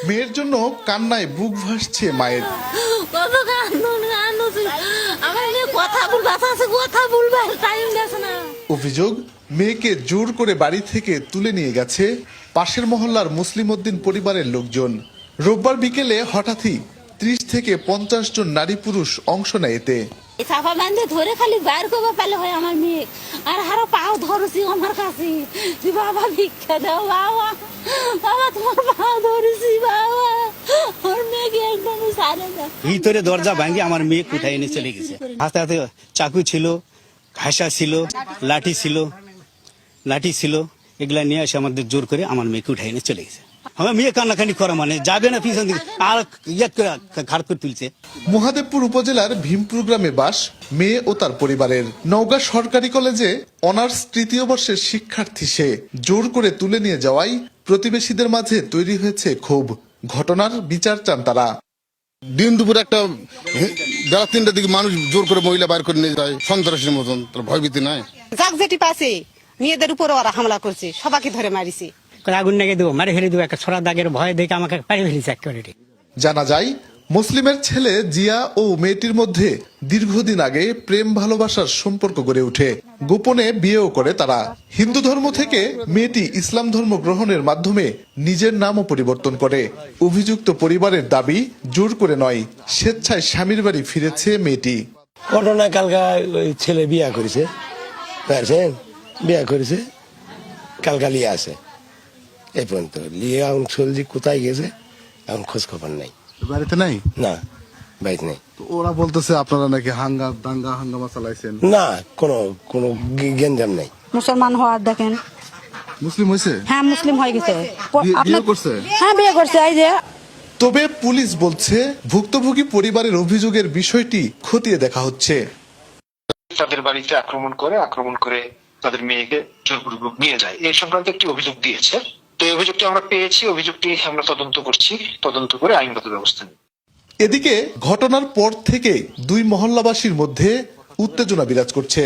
মেয়ের জন্য কান্নায় বুক ভাসছে মায়ের। কত আমার মেয়ে কথা বলবে টাইম গেছে না। অভিযোগ, মেয়েকে জোর করে বাড়ি থেকে তুলে নিয়ে গেছে পাশের মহল্লার মুসলিম উদ্দিন পরিবারের লোকজন। রোববার বিকেলে হঠাৎই 30 থেকে 50 জন নারী পুরুষ অংশ নেয় এতে। চাপা বান্ধে ধরে খালি বাইর করবো পেলে হয় আমার মেয়ে, আর হারা পাও ধরেছি আমার কাছে, বাবা ভিক্ষা দাও, বাবা বাবা তোমার পাও ধরেছি, বাবা আমার মেয়েকে একদম সারে দাও। ভিতরে দরজা ভাঙি আমার মেয়ে কোথায় এনে চলে গেছে। হাতে হাতে চাকু ছিল, ঘাসা ছিল, লাঠি ছিল, এগুলা নিয়ে এসে আমাদের জোর করে আমার মেয়েকে উঠাই এনে চলে গেছে। আমার মেয়ে কান্নাকানি করা মানে যাবে না, পিছন দিকে আর ঘাট করে তুলছে। মহাদেবপুর উপজেলার ভীমপুর গ্রামে বাস মেয়ে ও তার পরিবারের। নওগাঁ সরকারি কলেজে অনার্স 3য় বর্ষের শিক্ষার্থী সে। জোর করে তুলে নিয়ে যাওয়ায় প্রতিবেশীদের মাঝে তৈরি হয়েছে ক্ষোভ। ঘটনার বিচার চান তারা। দিন দুপুরে একটা বেলা 3টার দিকে মানুষ জোর করে মহিলা বাইর করে নিয়ে যায় সন্ত্রাসীর মতন, তার ভয়ভীতি নাই। যাক যেটি পাশে মেয়েদের উপর ওরা হামলা করছে, সবাইকে ধরে মারিছে। আগুন লেগে দেবো, মারে ফেলে দেবো, একটা ছড়া দাগের ভয় দেখে আমাকে পাড়ি ফেলেছে একেবারে। জানা যায়, মুসলিমের ছেলে জিয়া ও মেয়েটির মধ্যে দীর্ঘদিন আগে প্রেম ভালোবাসার সম্পর্ক গড়ে ওঠে। গোপনে বিয়েও করে তারা। হিন্দু ধর্ম থেকে মেয়েটি ইসলাম ধর্ম গ্রহণের মাধ্যমে নিজের নামও পরিবর্তন করে। অভিযুক্ত পরিবারের দাবি, জোর করে নয়, স্বেচ্ছায় স্বামীর বাড়ি ফিরেছে মেয়েটি। ঘটনা কালকা ওই ছেলে বিয়া করেছে, কালকা লিয়ে আছে এই পর্যন্ত লিয়ে এখন চলছি কোথায় গেছে এখন খোঁজ খবর নাই। বাড়িতে নাই? না, বাড়িতে নেই। ওরা বলতেছে আপনারা নাকি হাঙ্গামা চালাইছেন। না, কোনো গেঞ্জাম নাই। মুসলমান হওয়ার দেখেন, মুসলিম হয়েছে? হ্যাঁ মুসলিম হয়ে গেছে। বিয়ে করছে? হ্যাঁ বিয়ে করছে। এই যে তবে পুলিশ বলছে, ভুক্তভোগী পরিবারের অভিযোগের বিষয়টি খতিয়ে দেখা হচ্ছে। তাদের বাড়িতে আক্রমণ করে তাদের মেয়েকে জোরপূর্বক নিয়ে যায়, এই সংক্রান্ত একটি অভিযোগ দিয়েছে। তো এই অভিযোগটি আমরা পেয়েছি, অভিযোগটি আমরা তদন্ত করে আইনগত ব্যবস্থা নিই। এদিকে ঘটনার পর থেকে দুই মহল্লাবাসীর মধ্যে উত্তেজনা বিরাজ করছে।